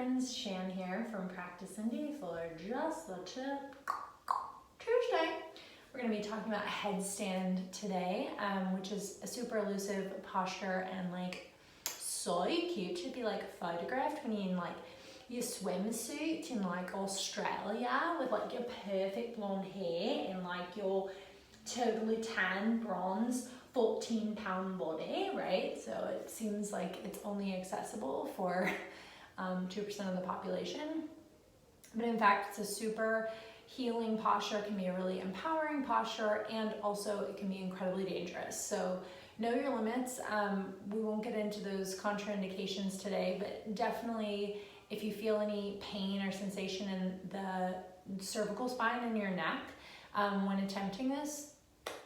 friends, Shan here from Practice Indie for Just the Tip Tuesday. We're going to be talking about headstand today, which is a super elusive posture and like so cute to be like photographed when you're in like your swimsuit in like Australia with like your perfect blonde hair and like your totally tan bronze 14-pound body, right? So it seems like it's only accessible for 2% of the population. But in fact, it's a super healing posture. It can be a really empowering posture, and also it can be incredibly dangerous. So know your limits. We won't get into those contraindications today, but definitely if you feel any pain or sensation in the cervical spine and your neck when attempting this,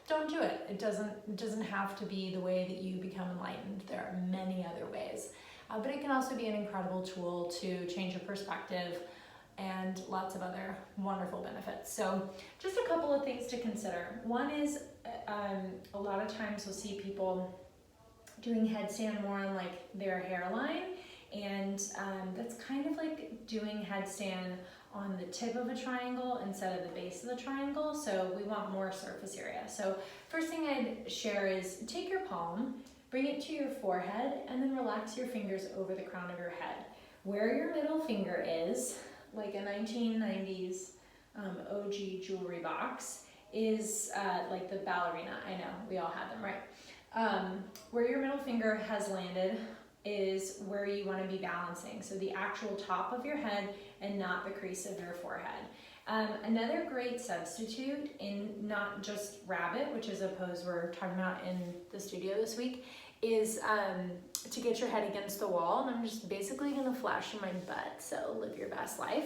don't do it. It doesn't have to be the way that you become enlightened. There are many other ways. But it can also be an incredible tool to change your perspective and lots of other wonderful benefits. So just a couple of things to consider. One is a lot of times we'll see people doing headstand more on like their hairline, and that's kind of like doing headstand on the tip of a triangle instead of the base of the triangle. So we want more surface area. So first thing I'd share is take your palm, bring it to your forehead, and then relax your fingers over the crown of your head. Where your middle finger is, like a 1990s OG jewelry box, is like the ballerina. I know, we all had them, right? Where your middle finger has landed is where you want to be balancing. So the actual top of your head and not the crease of your forehead. Another great substitute in not just rabbit, which is a pose we're talking about in the studio this week, is to get your head against the wall. And I'm just basically gonna flash in my butt, so live your best life.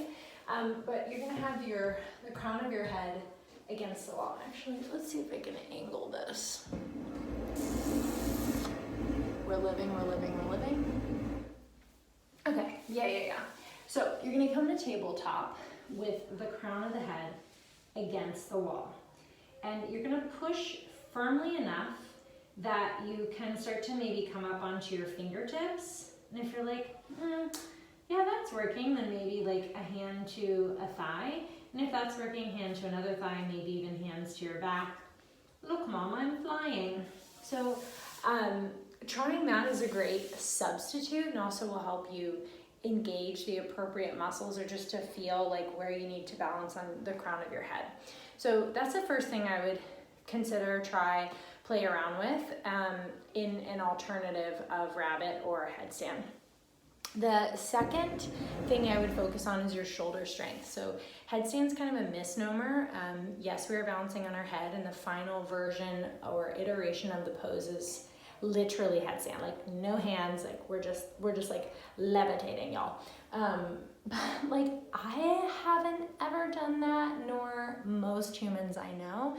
But you're gonna have the crown of your head against the wall. Actually, let's see if I can angle this. We're living. Okay, yeah. So you're gonna come to tabletop with the crown of the head against the wall. And you're gonna push firmly enough that you can start to maybe come up onto your fingertips. And if you're like, yeah, that's working, then maybe like a hand to a thigh. And if that's working, hand to another thigh, maybe even hands to your back. Look, Mom, I'm flying. So trying that is a great substitute, and also will help you engage the appropriate muscles or just to feel like where you need to balance on the crown of your head. So that's the first thing I would consider, try, play around with in an alternative of rabbit or headstand. The second thing I would focus on is your shoulder strength. So headstand's kind of a misnomer. Yes, we are balancing on our head, and the final version or iteration of the pose is literally headstand, like no hands, like we're just like levitating, y'all. But like I haven't ever done that, nor most humans I know.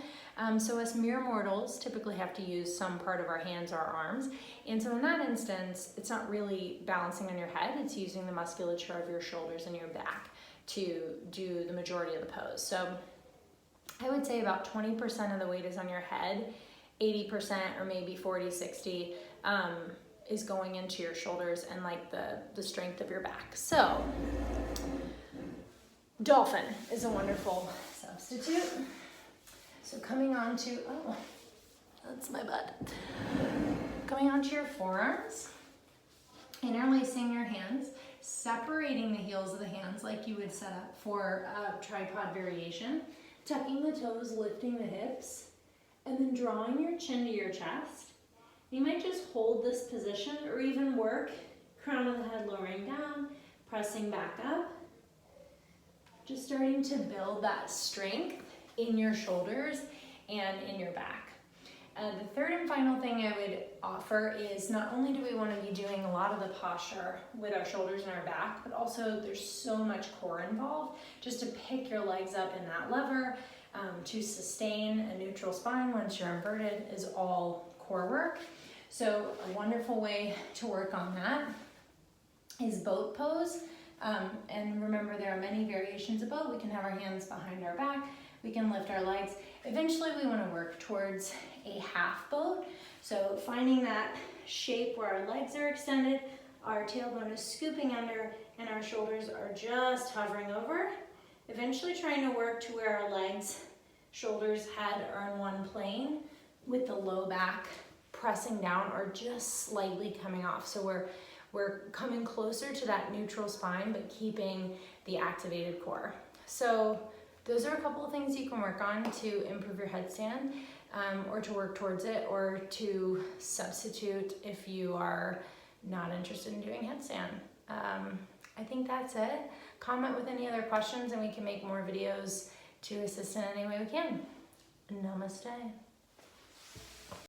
So us mere mortals typically have to use some part of our hands or our arms. And so in that instance, it's not really balancing on your head, it's using the musculature of your shoulders and your back to do the majority of the pose. So I would say about 20% of the weight is on your head, 80% or maybe 40, 60 is going into your shoulders and like the strength of your back. So dolphin is a wonderful substitute. So coming on to, oh, that's my butt. Coming onto your forearms, interlacing your hands, separating the heels of the hands like you would set up for a tripod variation, tucking the toes, lifting the hips, and then drawing your chin to your chest. You might just hold this position or even work crown of the head lowering down, pressing back up. Just starting to build that strength in your shoulders and in your back. The third and final thing I would offer is not only do we want to be doing a lot of the posture with our shoulders and our back, but also there's so much core involved. Just to pick your legs up in that lever, to sustain a neutral spine once you're inverted is all core work. So a wonderful way to work on that is boat pose. And remember, there are many variations of boat. We can have our hands behind our back. We can lift our legs. Eventually we want to work towards a half boat. So finding that shape where our legs are extended, Our tailbone is scooping under and our shoulders are just hovering over. Eventually trying to work to where our legs, shoulders, head are in one plane with the low back pressing down or just slightly coming off. So we're coming closer to that neutral spine, but keeping the activated core. So those are a couple of things you can work on to improve your headstand, or to work towards it, or to substitute if you are not interested in doing headstand. I think that's it. Comment with any other questions and we can make more videos to assist in any way we can. Namaste.